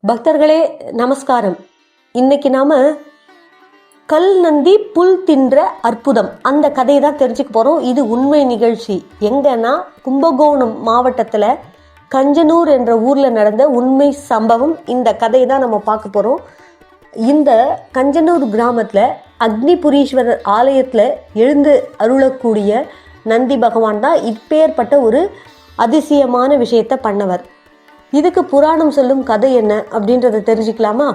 பக்தர்களே நமஸ்காரம். இன்னைக்கு நாம கல் நந்தி புல் தின்ற அற்புதம் அந்த கதையை தான் தெரிஞ்சுக்க போறோம். இது உண்மை நிகழ்ச்சி. எங்கன்னா கும்பகோணம் மாவட்டத்தில் கஞ்சனூர் என்ற ஊரில் நடந்த உண்மை சம்பவம். இந்த கதையை தான் நம்ம பார்க்க போகிறோம். இந்த கஞ்சனூர் கிராமத்தில் அக்னிபுரீஸ்வரர் ஆலயத்தில் எழுந்து அருளக்கூடிய நந்தி பகவான் தான் இப்பேற்பட்ட ஒரு அதிசயமான விஷயத்தை பண்ணவர். இதுக்கு புராணம் சொல்லும் கதை என்ன அப்படின்றத தெரிஞ்சுக்கலாமா?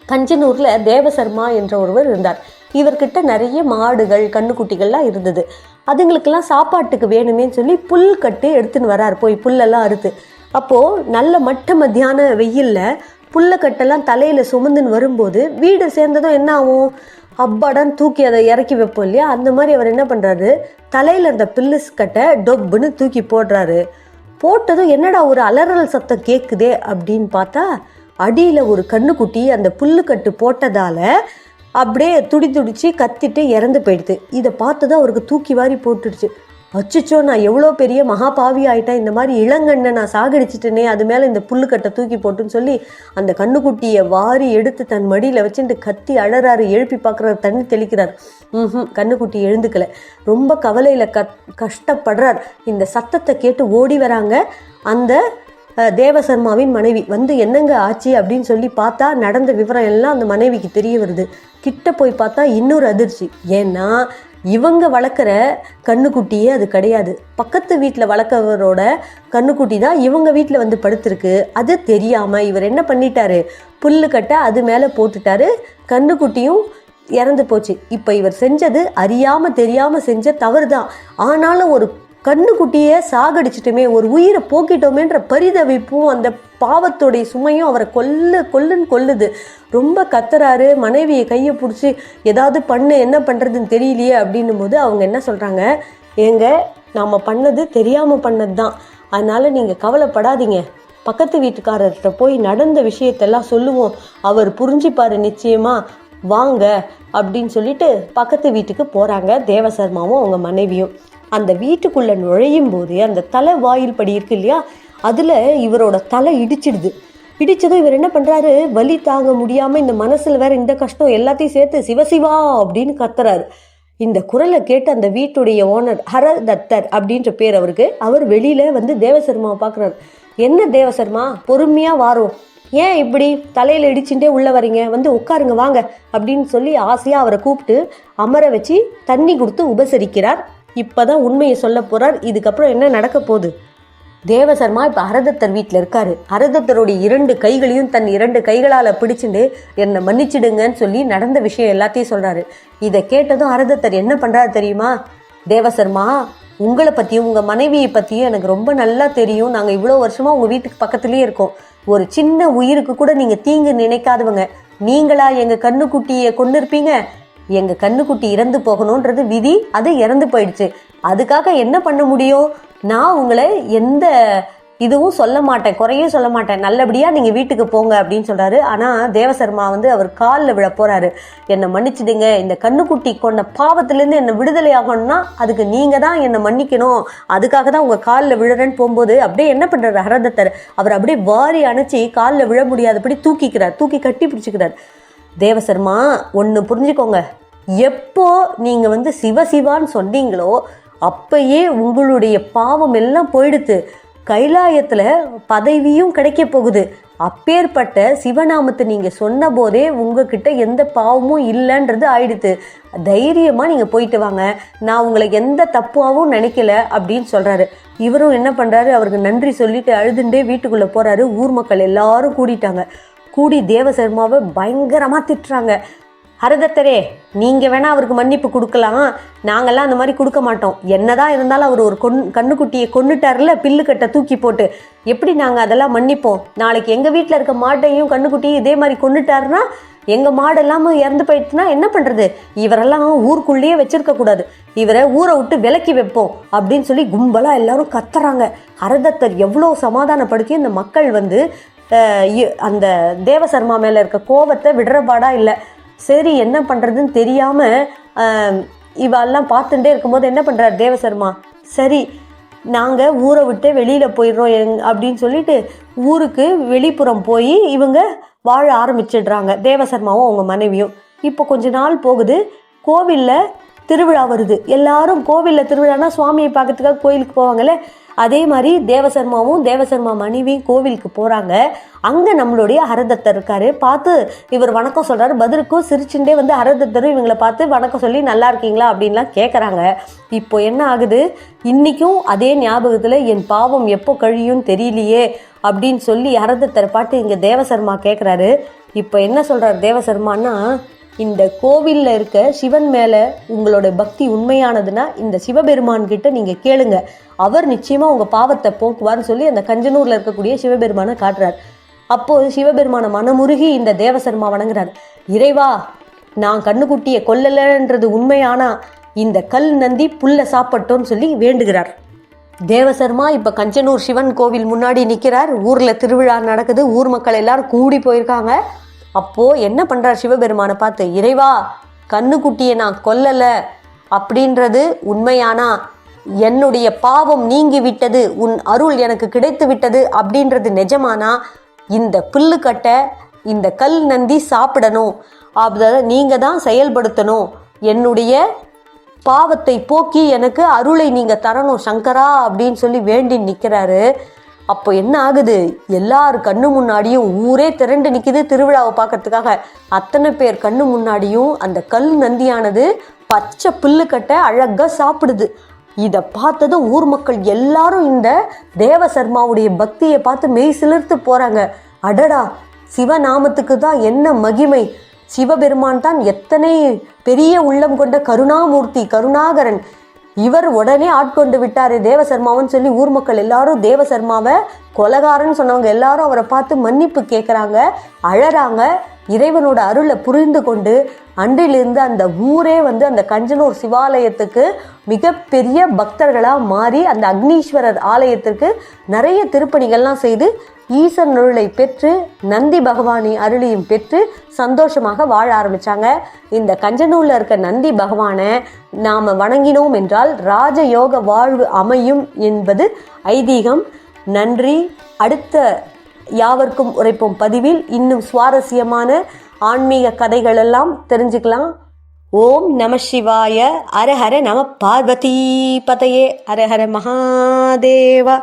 கஞ்சனூரில் தேவசர்மா என்ற ஒருவர் இருந்தார். இவர்கிட்ட நிறைய மாடுகள் கண்ணுக்குட்டிகள்லாம் இருந்தது. அதுங்களுக்கெல்லாம் சாப்பாட்டுக்கு வேணுமேன்னு சொல்லி புல் கட்டு எடுத்துன்னு வரார். போய் புல்லெல்லாம் அறுத்து, அப்போது நல்ல மத்தியான வெயிலில் புல்லக்கட்டெல்லாம் தலையில் சுமந்துன்னு வரும்போது வீடு சேர்ந்ததும் என்ன ஆகும், அப்பாடான்னு தூக்கி அதை இறக்கி வைப்போம் இல்லையா, அந்த மாதிரி அவர் என்ன பண்ணுறாரு, தலையில் அந்த பில்லுஸ் கட்டை டொப்புன்னு தூக்கி போடுறாரு. போட்டதும் என்னடா ஒரு அலறல் சத்தம் கேட்குதே அப்படின்னு பார்த்தா அடியில் ஒரு கண்ணுக்குட்டி அந்த புல்லுக்கட்டு போட்டதால் அப்படியே துடிச்சு கத்திட்டு இறந்து போயிடுது. இதை பார்த்ததும் அவருக்கு தூக்கி வாரி போட்டுடுச்சு. அச்சுச்சோ, நான் எவ்வளோ பெரிய மகாபாவி ஆகிட்டேன், இந்த மாதிரி இளங்கண்ணை நான் சாகடிச்சிட்டேனே, அது மேலே இந்த புல்லுக்கட்டை தூக்கி போட்டுன்னு சொல்லி அந்த கண்ணுக்குட்டியை வாரி எடுத்து தன் மடியில் வச்சுட்டு கத்தி அழறாரு. எழுப்பி பார்க்குறாரு, தண்ணி தெளிக்கிறார். கண்ணுக்குட்டி எழுந்துக்கலை. ரொம்ப கவலையில் கஷ்டப்படுறார். இந்த சத்தத்தை கேட்டு ஓடி வராங்க அந்த தேவசர்மாவின் மனைவி. வந்து என்னங்க ஆச்சு அப்படின்னு சொல்லி பார்த்தா நடந்த விவரம் எல்லாம் அந்த மனைவிக்கு தெரிய வருது. கிட்ட போய் பார்த்தா இன்னொரு அதிர்ச்சி. ஏன்னா இவங்க வளர்க்குற கண்ணுக்குட்டியே அது கிடையாது. பக்கத்து வீட்டில் வளர்க்கவரோட கண்ணுக்குட்டி தான் இவங்க வீட்டில் வந்து படுத்திருக்கு. அது தெரியாமல் இவர் என்ன பண்ணிட்டாரு, புல்லுக்கட்டை அது மேலே போட்டுட்டாரு. கண்ணுக்குட்டியும் இறந்து போச்சு. இப்போ இவர் செஞ்சது அறியாமல் தெரியாமல் செஞ்ச தவறு தான். ஆனாலும் ஒரு கண்ணுக்குட்டியை சாகடிச்சிட்டோமே, ஒரு உயிரை போக்கிட்டோமேன்ற பரிதவிப்பும் அந்த பாவத்தோடைய சுமையும் அவரை கொல்லுன்னு கொல்லுது. ரொம்ப கத்துறாரு. மனைவியை கையை பிடிச்சி ஏதாவது பண்ணு, என்ன பண்ணுறதுன்னு தெரியலையே அப்படின்னும் போது அவங்க என்ன சொல்கிறாங்க, ஏங்க நாம் பண்ணது தெரியாமல் பண்ணது தான், அதனால் நீங்கள் கவலைப்படாதீங்க, பக்கத்து வீட்டுக்காரர்கிட்ட போய் நடந்த விஷயத்தெல்லாம் சொல்லுவோம், அவர் புரிஞ்சுப்பார் நிச்சயமா, வாங்க அப்படின்னு சொல்லிட்டு பக்கத்து வீட்டுக்கு போகிறாங்க தேவசர்மாவும் அவங்க மனைவியும். அந்த வீட்டுக்குள்ளே நுழையும் போது அந்த தலை வாயில் படி இருக்கு இல்லையா, அதில் இவரோட தலை இடிச்சிடுது. இடித்ததும் இவர் என்ன பண்ணுறாரு, வலி தாங்க முடியாமல் இந்த மனசில் வேற இந்த கஷ்டம் எல்லாத்தையும் சேர்த்து சிவசிவா அப்படின்னு கத்துறாரு. இந்த குரலை கேட்டு அந்த வீட்டுடைய ஓனர் ஹரதத்தர் அப்படின்ற பேர் அவருக்கு, அவர் வெளியில் வந்து தேவசர்மாவை பார்க்குறாரு. என்ன தேவசர்மா, பொறுமையாக வாரோம், ஏன் இப்படி தலையில் இடிச்சுட்டே உள்ளே வரீங்க, வந்து உட்காருங்க வாங்க அப்படின்னு சொல்லி ஆசையாக அவரை கூப்பிட்டு அமர வச்சு தண்ணி கொடுத்து உபசரிக்கிறார். இப்போ தான் உண்மையை சொல்ல போகிறார். இதுக்கப்புறம் என்ன நடக்க போகுது? தேவசர்மா இப்போ ஹரதத்தர் வீட்டில் இருக்காரு. ஹரதத்தருடைய 2 கைகளையும் தன் 2 கைகளால் பிடிச்சிட்டு என்னை மன்னிச்சிடுங்கன்னு சொல்லி நடந்த விஷயம் எல்லாத்தையும் சொல்கிறாரு. இதை கேட்டதும் ஹரதத்தர் என்ன பண்ணுறாரு தெரியுமா, தேவசர்மா, உங்களை பற்றியும் உங்கள் மனைவியை பற்றியும் எனக்கு ரொம்ப நல்லா தெரியும். நாங்கள் இவ்வளோ வருஷமாக உங்கள் வீட்டுக்கு பக்கத்துலேயே இருக்கோம். ஒரு சின்ன உயிருக்கு கூட நீங்கள் தீங்கு நினைக்காதவங்க. நீங்களா எங்கள் கண்ணுக்குட்டியை கொண்டு இருப்பீங்க? எங்கள் கண்ணுக்குட்டி இறந்து போகணுன்றது விதி, அது இறந்து போயிடுச்சு. அதுக்காக என்ன பண்ண முடியும்? நான் உங்களை எந்த இதுவும் சொல்ல மாட்டேன், குறையும் சொல்ல மாட்டேன், நல்லபடியாக நீங்கள் வீட்டுக்கு போங்க அப்படின்னு சொல்கிறாரு. ஆனால் தேவசர்மா வந்து அவர் காலில் விழ போகிறாரு. என்னை மன்னிச்சிடுங்க, இந்த கண்ணுக்குட்டி கொண்ட பாவத்திலேருந்து என்னை விடுதலை ஆகணும்னா அதுக்கு நீங்கள் தான் என்னை மன்னிக்கணும், அதுக்காக தான் உங்கள் காலில் விழுறேன்னு போகும்போது அப்படியே என்ன பண்ணுறாரு ஹரதத்தர், அவர் அப்படியே வாரி அணைச்சி காலில் விழ முடியாதபடி தூக்கிக்கிறார், தூக்கி கட்டி பிடிச்சிக்கிறார். தேவசர்மா, ஒன்று புரிஞ்சுக்கோங்க, எப்போ நீங்கள் வந்து சிவசிவான்னு சொன்னீங்களோ அப்பயே உங்களுடைய பாவம் எல்லாம் போயிடுத்து. கைலாயத்தில் பதவியும் கிடைக்க போகுது. அப்பேற்பட்ட சிவநாமத்தை நீங்கள் சொன்ன போதே உங்ககிட்ட எந்த பாவமும் இல்லைன்றது ஆயிடுத்து. தைரியமாக நீங்கள் போயிட்டு வாங்க, நான் உங்களை எந்த தப்பாகவும் நினைக்கல அப்படின்னு சொல்கிறாரு. இவரும் என்ன பண்ணுறாரு, அவருக்கு நன்றி சொல்லிட்டு அழுதுண்டே வீட்டுக்குள்ளே போகிறாரு. ஊர் மக்கள் எல்லாரும் கூடிட்டாங்க. கூடி தேவசர்மாவை பயங்கரமாக திட்டுறாங்க. ஹரதத்தரே, நீங்கள் வேணால் அவருக்கு மன்னிப்பு கொடுக்கலாம், நாங்கள்லாம் அந்த மாதிரி கொடுக்க மாட்டோம். என்னதான் இருந்தாலும் அவர் ஒரு கண்ணுக்குட்டியை கொண்டுட்டார்ல, பில்லுக்கட்டை தூக்கி போட்டு, எப்படி நாங்கள் அதெல்லாம் மன்னிப்போம்? நாளைக்கு எங்கள் வீட்டில் இருக்க மாட்டையும் கண்ணுக்குட்டியும் இதே மாதிரி கொண்டுட்டாருன்னா, எங்கள் மாடெல்லாமல் இறந்து போயிடுச்சுன்னா என்ன பண்ணுறது? இவரெல்லாம் ஊருக்குள்ளேயே வச்சிருக்கக்கூடாது, இவரை ஊரை விட்டு விலக்கி வைப்போம் அப்படின்னு சொல்லி கும்பலாக எல்லாரும் கத்துறாங்க. ஹரதத்தர் எவ்வளோ சமாதானப்படுத்தி இந்த மக்கள் வந்து அந்த தேவசர்மா மேலே இருக்க கோபத்தை விடுறபாடா இல்லை. சரி, என்ன பண்ணுறதுன்னு தெரியாமல் இவெல்லாம் பார்த்துட்டே இருக்கும்போது என்ன பண்ணுறாரு தேவசர்மா, சரி நாங்கள் ஊரை விட்டு வெளியில் போயிடுறோம் அப்படின்னு சொல்லிட்டு ஊருக்கு வெளிப்புறம் போய் இவங்க வாழ ஆரம்பிச்சிடுறாங்க, தேவசர்மாவும் அவங்க மனைவியும். இப்போ கொஞ்ச நாள் போகுது, கோவிலில் திருவிழா வருது. எல்லாரும் கோவிலில் திருவிழானா சுவாமியை பார்க்கறதுக்காக கோயிலுக்கு போவாங்கல்ல, அதே மாதிரி தேவசர்மாவும் தேவசர்மா மனைவியும் கோவிலுக்கு போகிறாங்க. அங்கே நம்மளுடைய ஹரதத்தர் இருக்காரு. பார்த்து இவர் வணக்கம் சொல்கிறாரு. பதிலுக்கும் சிரிச்சுட்டே வந்து ஹரதத்தரும் இவங்களை பார்த்து வணக்கம் சொல்லி நல்லா இருக்கீங்களா அப்படின்லாம் கேட்குறாங்க. இப்போ என்ன ஆகுது, இன்றைக்கும் அதே ஞாபகத்தில் என் பாவம் எப்போ கழியும் தெரியலையே அப்படின்னு சொல்லி ஹரதத்தரை பாட்டு இங்கே தேவசர்மா கேட்குறாரு. இப்போ என்ன சொல்கிறார் தேவசர்மான்னா, இந்த கோவிலில் இருக்க சிவன் மேலே உங்களோட பக்தி உண்மையானதுன்னா இந்த சிவபெருமான் கிட்ட நீங்கள் கேளுங்க, அவர் நிச்சயமாக உங்கள் பாவத்தை போக்குவார்னு சொல்லி அந்த கஞ்சனூரில் இருக்கக்கூடிய சிவபெருமானை காட்டுறார். அப்போது சிவபெருமான மனமுருகி இந்த தேவசர்மா வணங்குறார். இறைவா, நான் கண்ணுக்குட்டியை கொல்லலைன்றது உண்மையானா இந்த கல் நந்தி புல்லை சாப்பிட்டோன்னு சொல்லி வேண்டுகிறார். தேவசர்மா இப்போ கஞ்சனூர் சிவன் கோவில் முன்னாடி நிற்கிறார். ஊரில் திருவிழா நடக்குது, ஊர் மக்கள் எல்லாரும் கூடி போயிருக்காங்க. அப்போது என்ன பண்ணுறார் சிவபெருமானை பார்த்து, இறைவா, கண்ணுக்குட்டியை நான் கொல்லலை அப்படின்றது உண்மையானா, என்னுடைய பாவம் நீங்கி விட்டது, உன் அருள் எனக்கு கிடைத்து விட்டது அப்படின்றது நிஜமானா, இந்த புல்லுக்கட்டை இந்த கல் நந்தி சாப்பிடணும், அதாவது நீங்கள் தான் செயல்படுத்தணும், என்னுடைய பாவத்தை போக்கி எனக்கு அருளை நீங்கள் தரணும் சங்கரா அப்படின்னு சொல்லி வேண்டி நிற்கிறாரு. அப்போ என்ன ஆகுது, எல்லார் கண்ணு முன்னாடியும் ஊரே திரண்டு நிற்கிது திருவிழாவை பார்க்கறதுக்காக. அத்தனை பேர் கண்ணு முன்னாடியும் அந்த கல் நந்தியானது பச்சை புல்லுக்கட்டை அழகாக சாப்பிடுது. இதை பார்த்ததும் ஊர் மக்கள் எல்லாரும் இந்த தேவசர்மாவுடைய பக்தியை பார்த்து மெய் சிலிர்த்து போகிறாங்க. அடடா, சிவநாமத்துக்கு தான் என்ன மகிமை, சிவபெருமான் தான் எத்தனை பெரிய உள்ளம் கொண்ட கருணாமூர்த்தி, கருணாகரன், இவர் உடனே ஆட்கொண்டு விட்டாரு தேவசர்மாவன்னு சொல்லி ஊர் மக்கள் எல்லாரும் தேவசர்மாவை கொலகாரன்னு சொன்னவங்க எல்லாரும் அவரை பார்த்து மன்னிப்பு கேட்குறாங்க, அழறாங்க. இறைவனோட அருளை புரிந்து கொண்டு அன்றிலிருந்து அந்த ஊரே வந்து அந்த கஞ்சனூர் சிவாலயத்துக்கு மிகப்பெரிய பக்தர்களாக மாறி அந்த அக்னீஸ்வரர் ஆலயத்திற்கு நிறைய திருப்பணிகள்லாம் செய்து ஈசன் அருளை பெற்று நந்தி பகவானி அருளையும் பெற்று சந்தோஷமாக வாழ ஆரம்பித்தாங்க. இந்த கஞ்சனூரில் இருக்க நந்தி பகவானை நாம் வணங்கினோம் என்றால் ராஜயோக வாழ்வு அமையும் என்பது ஐதீகம். நன்றி. அடுத்த யாவர்க்கும் உரைப்போம் பதிவில் இன்னும் சுவாரஸ்யமான ஆன்மீக கதைகளெல்லாம் தெரிஞ்சுக்கலாம். ஓம் நம சிவாய. அரஹர நம பார்வதி பதையே. அரஹர மகாதேவா.